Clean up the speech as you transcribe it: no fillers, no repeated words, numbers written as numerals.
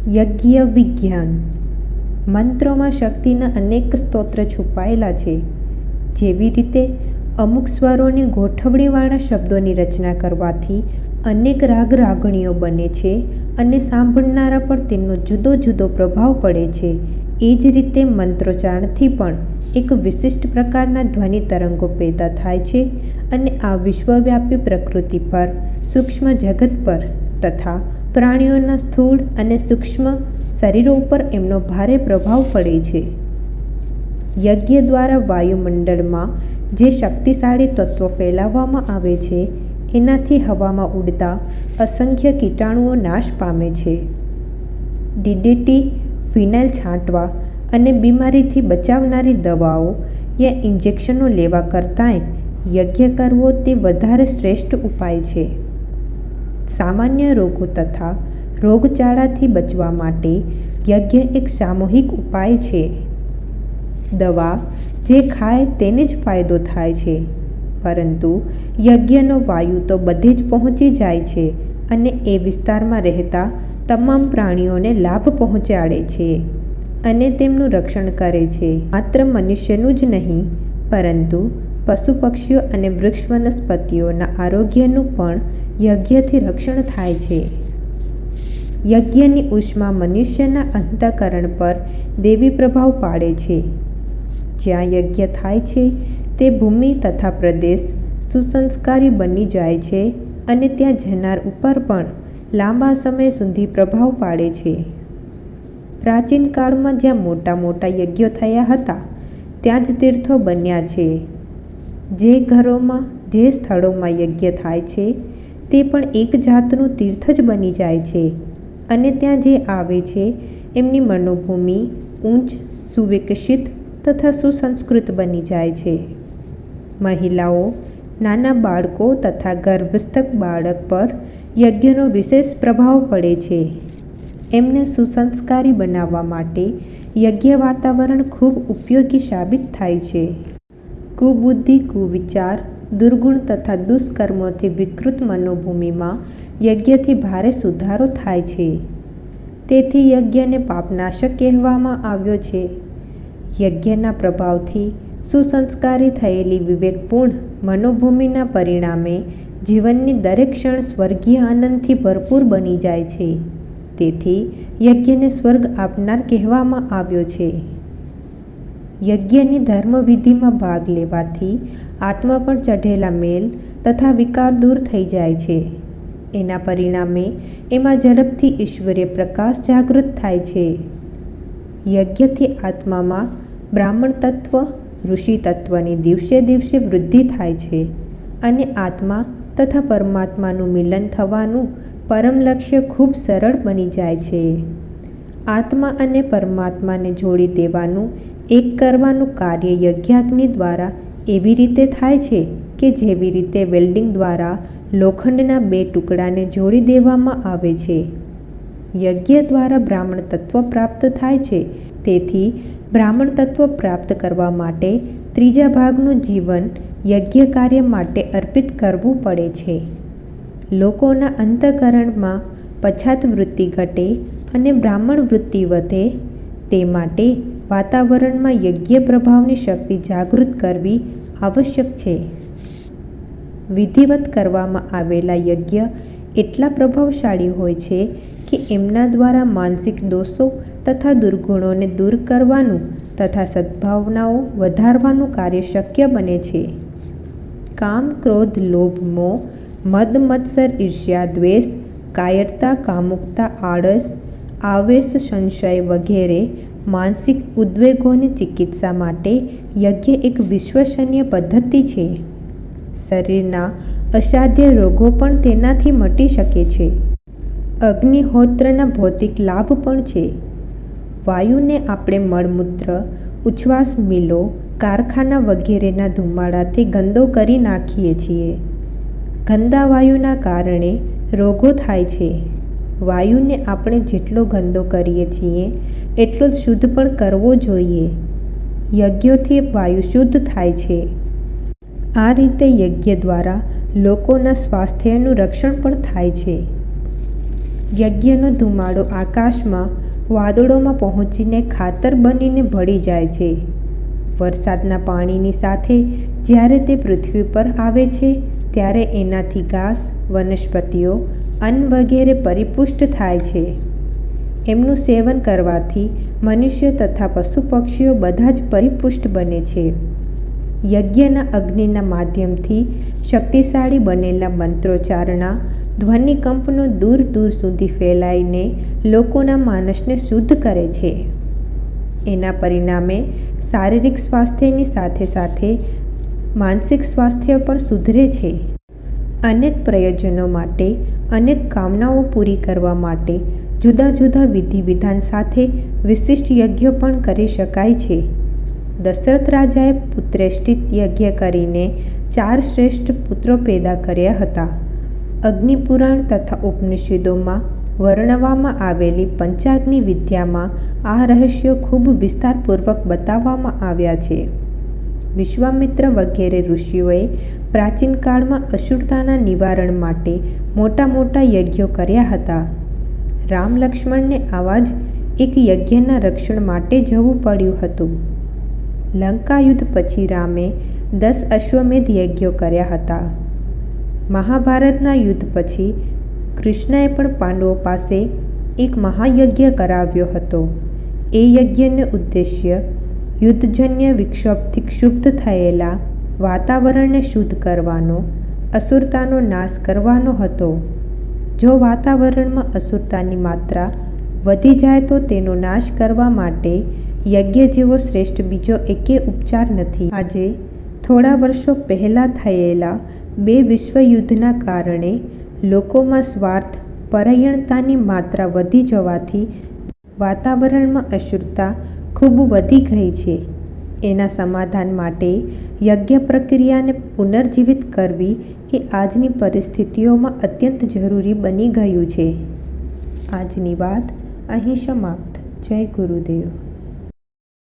યજ્ઞ વિજ્ઞાન. મંત્રોમાં શક્તિના અનેક સ્તોત્ર છુપાયેલા છે. જેવી રીતે અમુક સ્વરોની ગોઠવણીવાળા શબ્દોની રચના કરવાથી અનેક રાગ રાગણીઓ બને છે અને સાંભળનારા પર તેમનો જુદો જુદો પ્રભાવ પડે છે, એ જ રીતે મંત્રોચ્ચારણથી પણ એક વિશિષ્ટ પ્રકારના ધ્વનિ તરંગો પેદા થાય છે અને આ વિશ્વવ્યાપી પ્રકૃતિ પર, સૂક્ષ્મ જગત પર તથા પ્રાણીઓના સ્થૂળ અને સૂક્ષ્મ શરીરો ઉપર એમનો ભારે પ્રભાવ પડે છે. યજ્ઞ દ્વારા વાયુમંડળમાં જે શક્તિશાળી તત્વો ફેલાવવામાં આવે છે, એનાથી હવામાં ઉડતા અસંખ્ય કીટાણુઓ નાશ પામે છે. ડીડીટી, ફિનાઇલ છાંટવા અને બીમારીથી બચાવનારી દવાઓ યા ઇન્જેક્શનો લેવા કરતાંય યજ્ઞ કરવો તે વધારે શ્રેષ્ઠ ઉપાય છે. સામાન્ય રોગો તથા રોગચાળાથી બચવા માટે યજ્ઞ એક સામૂહિક ઉપાય છે. દવા જે ખાય તેને જ ફાયદો થાય છે, પરંતુ યજ્ઞનો વાયુ તો બધે જ પહોંચી જાય છે અને એ વિસ્તારમાં રહેતા તમામ પ્રાણીઓને લાભ પહોંચાડે છે અને તેમનું રક્ષણ કરે છે. માત્ર મનુષ્યનું જ નહીં, પરંતુ પશુ પક્ષીઓ અને વૃક્ષ વનસ્પતિઓના આરોગ્યનું પણ યજ્ઞથી રક્ષણ થાય છે. યજ્ઞની ઉષ્મા મનુષ્યના અંતઃકરણ પર દૈવી પ્રભાવ પાડે છે. જ્યાં યજ્ઞ થાય છે તે ભૂમિ તથા પ્રદેશ સુસંસ્કારી બની જાય છે અને ત્યાં જનાર ઉપર પણ લાંબા સમય સુધી પ્રભાવ પાડે છે. પ્રાચીન કાળમાં જ્યાં મોટા મોટા યજ્ઞો થયા હતા, ત્યાં જ તીર્થો બન્યા છે. જે ઘરોમાં, જે સ્થળોમાં યજ્ઞ થાય છે તે પણ એક જાતનું તીર્થ જ બની જાય છે અને ત્યાં જે આવે છે એમની મનોભૂમિ ઊંચ, સુવિકસિત તથા સુસંસ્કૃત બની જાય છે. મહિલાઓ, નાના બાળકો તથા ગર્ભસ્થ બાળક પર યજ્ઞનો વિશેષ પ્રભાવ પડે છે. એમને સુસંસ્કારી બનાવવા માટે યજ્ઞ વાતાવરણ ખૂબ ઉપયોગી સાબિત થાય છે. કુબુદ્ધિ, કુવિચાર, દુર્ગુણ તથા દુષ્કર્મોથી વિકૃત મનોભૂમિમાં યજ્ઞથી ભારે સુધારો થાય છે. તેથી યજ્ઞને પાપનાશક કહેવામાં આવ્યો છે. યજ્ઞના પ્રભાવથી સુસંસ્કારી થયેલી વિવેકપૂર્ણ મનોભૂમિના પરિણામે જીવનની દરેક ક્ષણ સ્વર્ગીય આનંદથી ભરપૂર બની જાય છે. તેથી યજ્ઞને સ્વર્ગ આપનાર કહેવામાં આવ્યો છે. યજ્ઞની ધર્મવિધિમાં ભાગ લેવાથી આત્મા પર ચઢેલા મેલ તથા વિકાર દૂર થઈ જાય છે. એના પરિણામે એમાં ઝડપથી ઈશ્વરીય પ્રકાશ જાગૃત થાય છે. યજ્ઞથી આત્મામાં બ્રાહ્મણ તત્વ, ઋષિ તત્વની દિવસે દિવસે વૃદ્ધિ થાય છે અને આત્મા તથા પરમાત્માનું મિલન થવાનું પરમ લક્ષ્ય ખૂબ સરળ બની જાય છે. આત્મા અને પરમાત્માને જોડી દેવાનું, એક કરવાનું કાર્ય યજ્ઞાગ્નિ દ્વારા એવી રીતે થાય છે કે જેવી રીતે વેલ્ડિંગ દ્વારા લોખંડના બે ટુકડાને જોડી દેવામાં આવે છે. યજ્ઞ દ્વારા બ્રાહ્મણ તત્વ પ્રાપ્ત થાય છે. તેથી બ્રાહ્મણ તત્વ પ્રાપ્ત કરવા માટે ત્રીજા ભાગનું જીવન યજ્ઞ કાર્ય માટે અર્પિત કરવું પડે છે. લોકોના અંતઃકરણમાં પછાત વૃત્તિ ઘટે અને બ્રાહ્મણ વૃત્તિ વધે તે માટે વાતાવરણમાં યજ્ઞ પ્રભાવની શક્તિ જાગૃત કરવી આવશ્યક છે. વિધિવત કરવામાં આવેલા યજ્ઞ એટલા પ્રભાવશાળી હોય છે કે એમના દ્વારા માનસિક દોષો તથા દુર્ગુણોને દૂર કરવાનું તથા સદ્ભાવનાઓ વધારવાનું કાર્ય શક્ય બને છે. કામ, ક્રોધ, લોભ, મોહ, મદ, મત્સર, ઈર્ષ્યા, દ્વેષ, કાયરતા, કામુકતા, આળસ, આવેશ, સંશય વગેરે માનસિક ઉદ્વેગોની ચિકિત્સા માટે યજ્ઞ એક વિશ્વસનીય પદ્ધતિ છે. શરીરના અસાધ્ય રોગો પણ તેનાથી મટી શકે છે. અગ્નિહોત્રના ભૌતિક લાભ પણ છે. વાયુને આપણે મળમૂત્ર, ઉચ્છ્વાસ, મિલો, કારખાના વગેરેના ધુમાડાથી ગંદો કરી નાખીએ છીએ. ગંદા વાયુના કારણે રોગો થાય છે. વાયુને આપણે જેટલો ગંદો કરીએ છીએ એટલો જ શુદ્ધ પણ કરવો જોઈએ. યજ્ઞોથી વાયુ શુદ્ધ થાય છે. આ રીતે યજ્ઞ દ્વારા લોકોના સ્વાસ્થ્યનું રક્ષણ પણ થાય છે. યજ્ઞનો ધુમાડો આકાશમાં વાદળોમાં પહોંચીને ખાતર બનીને ભળી જાય છે. વરસાદના પાણીની સાથે જ્યારે તે પૃથ્વી પર આવે છે ત્યારે એનાથી ઘાસ, વનસ્પતિઓ, અન્ન વગેરે પરિપુષ્ટ થાય છે. એમનું સેવન કરવાથી મનુષ્ય તથા પશુ પક્ષીઓ બધા જ પરિપુષ્ટ બને છે. યજ્ઞના અગ્નિના માધ્યમથી શક્તિશાળી બનેલા મંત્રોચ્ચારણા ધ્વનિકંપનો દૂર દૂર સુધી ફેલાઈને લોકોના માનસને શુદ્ધ કરે છે. એના પરિણામે શારીરિક સ્વાસ્થ્યની સાથે સાથે માનસિક સ્વાસ્થ્ય પણ સુધરે છે. અનેક પ્રયોજનો માટે, અનેક કામનાઓ પૂરી કરવા માટે જુદા જુદા વિધિ વિધાન સાથે વિશિષ્ટ યજ્ઞો પણ કરી શકાય છે. દશરથ રાજાએ પુત્રેષ્ટિ યજ્ઞ કરીને 4 શ્રેષ્ઠ પુત્રો પેદા કર્યા હતા. અગ્નિપુરાણ તથા ઉપનિષદોમાં વર્ણવવામાં આવેલી પંચાગ્નિ વિદ્યામાં આ રહસ્યો ખૂબ વિસ્તારપૂર્વક બતાવવામાં આવ્યા છે. વિશ્વામિત્ર વગેરે ઋષિઓએ પ્રાચીન કાળમાં અસુરતાના નિવારણ માટે મોટા મોટા યજ્ઞો કર્યા હતા. રામ લક્ષ્મણને આવા જ એક યજ્ઞના રક્ષણ માટે જવું પડ્યું હતું. લંકા યુદ્ધ પછી રામે 10 અશ્વમેધ યજ્ઞો કર્યા હતા. મહાભારતના યુદ્ધ પછી કૃષ્ણએ પણ પાંડવો પાસે એક મહાયજ્ઞ કરાવ્યો હતો. એ યજ્ઞનો ઉદ્દેશ્ય યુદ્ધજન્ય વિક્ષોભથી ક્ષુબ્ધ થયેલા વાતાવરણને શુદ્ધ કરવાનો, અસુરતાનો નાશ કરવાનો હતો. જો વાતાવરણમાં અસુરતાની માત્રા વધી જાય તો તેનો નાશ કરવા માટે યજ્ઞ જેવો શ્રેષ્ઠ બીજો એકે ઉપચાર નથી. આજે થોડા વર્ષો પહેલાં થયેલા 2 વિશ્વયુદ્ધના કારણે લોકોમાં સ્વાર્થ, પરાયણતાની માત્રા વધી જવાથી વાતાવરણમાં અશુદ્ધતા ખૂબ વધી ગઈ છે. એના સમાધાન માટે યજ્ઞ પ્રક્રિયાને પુનર્જીવિત કરવી એ આજની પરિસ્થિતિઓમાં અત્યંત જરૂરી બની ગયું છે. આજની વાત અહીં સમાપ્ત. જય ગુરુદેવ.